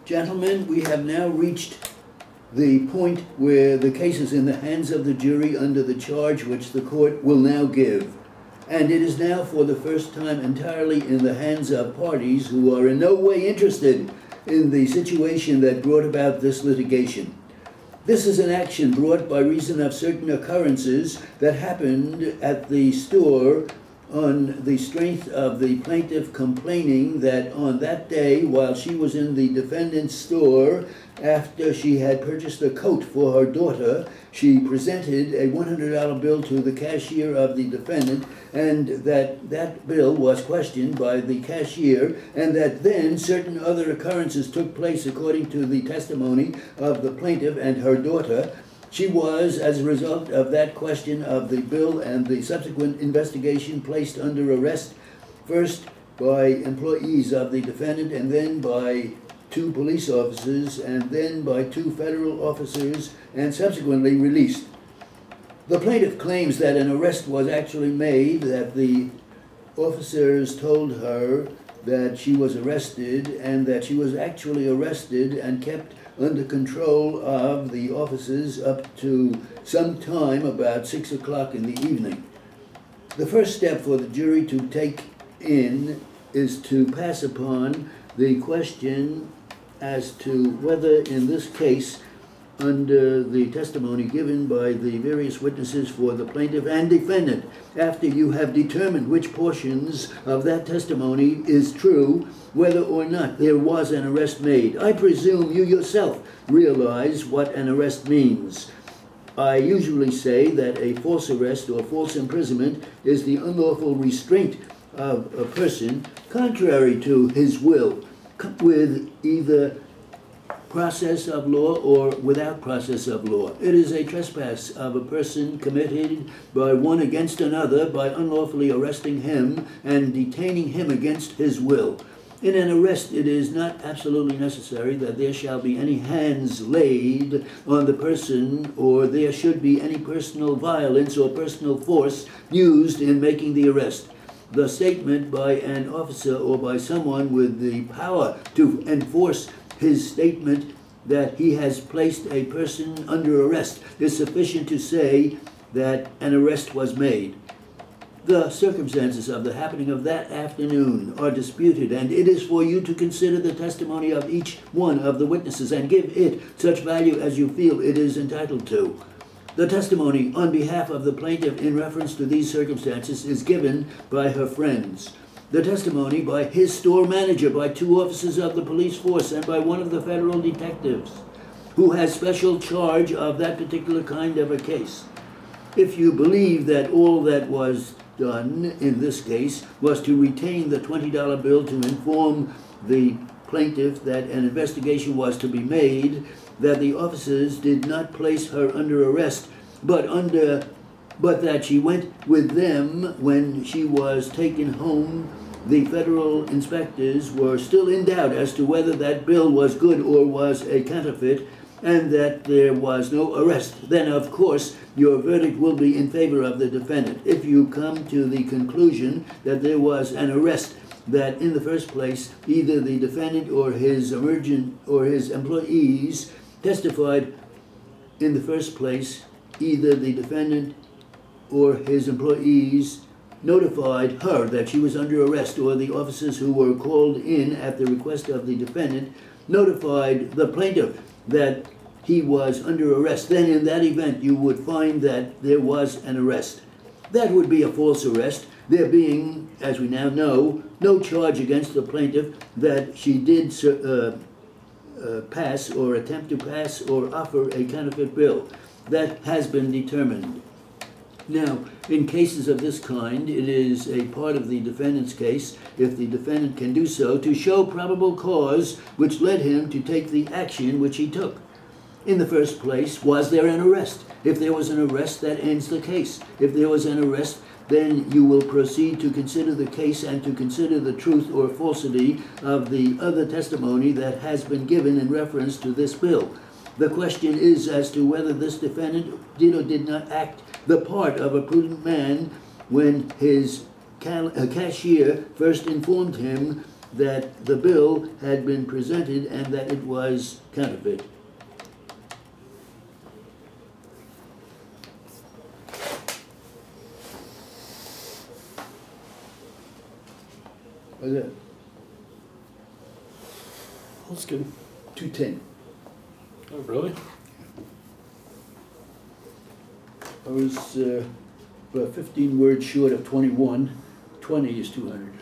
Gentlemen, we have now reached the point where the case is in the hands of the jury under the charge which the court will now give. And it is now for the first time entirely in the hands of parties who are in no way interested in the situation that brought about this litigation. This is an action brought by reason of certain occurrences that happened at the store on the strength of the plaintiff complaining that on that day, while she was in the defendant's store, after she had purchased a coat for her daughter, she presented a $100 bill to the cashier of the defendant, and that bill was questioned by the cashier, and that then certain other occurrences took place according to the testimony of the plaintiff and her daughter. She was, as a result of that question of the bill and the subsequent investigation, placed under arrest, first by employees of the defendant, and then by 2 police officers, and then by 2 federal officers, and subsequently released. The plaintiff claims that an arrest was actually made, that the officers told her that she was arrested, and that she was actually arrested and kept under control of the officers up to some time about 6 o'clock in the evening. The first step for the jury to take in is to pass upon the question as to whether in this case, under the testimony given by the various witnesses for the plaintiff and defendant, after you have determined which portions of that testimony is true, whether or not there was an arrest made. I presume you yourself realize what an arrest means. I usually say that a false arrest or false imprisonment is the unlawful restraint of a person contrary to his will, with either process of law or without process of law. It is a trespass of a person committed by one against another by unlawfully arresting him and detaining him against his will. In an arrest, it is not absolutely necessary that there shall be any hands laid on the person, or there should be any personal violence or personal force used in making the arrest. The statement by an officer or by someone with the power to enforce his statement that he has placed a person under arrest is sufficient to say that an arrest was made. The circumstances of the happening of that afternoon are disputed, and it is for you to consider the testimony of each one of the witnesses and give it such value as you feel it is entitled to. The testimony on behalf of the plaintiff in reference to these circumstances is given by her friends. The testimony by his store manager, by 2 officers of the police force, and by one of the federal detectives who has special charge of that particular kind of a case. If you believe that all that was done in this case was to retain the $20 bill to inform the plaintiff that an investigation was to be made, that the officers did not place her under arrest, but that she went with them when she was taken home, the federal inspectors were still in doubt as to whether that bill was good or was a counterfeit, and that there was no arrest, then of course your verdict will be in favor of the defendant. If you come to the conclusion that there was an arrest, that in the first place either the defendant or his employees testified in the first place, either the defendant or his employees notified her that she was under arrest, or the officers who were called in at the request of the defendant notified the plaintiff that he was under arrest, then in that event you would find that there was an arrest. That would be a false arrest, there being, as we now know, no charge against the plaintiff that she did pass or attempt to pass or offer a counterfeit bill. That has been determined. Now, in cases of this kind, it is a part of the defendant's case, if the defendant can do so, to show probable cause which led him to take the action which he took. In the first place, was there an arrest? If there was an arrest, that ends the case. If there was an arrest, then you will proceed to consider the case and to consider the truth or falsity of the other testimony that has been given in reference to this bill. The question is as to whether this defendant did or did not act the part of a prudent man when his cashier first informed him that the bill had been presented and that it was counterfeit. What's that? That's good. 210. Oh, really? I was about 15 words short of 21. 20 is 200.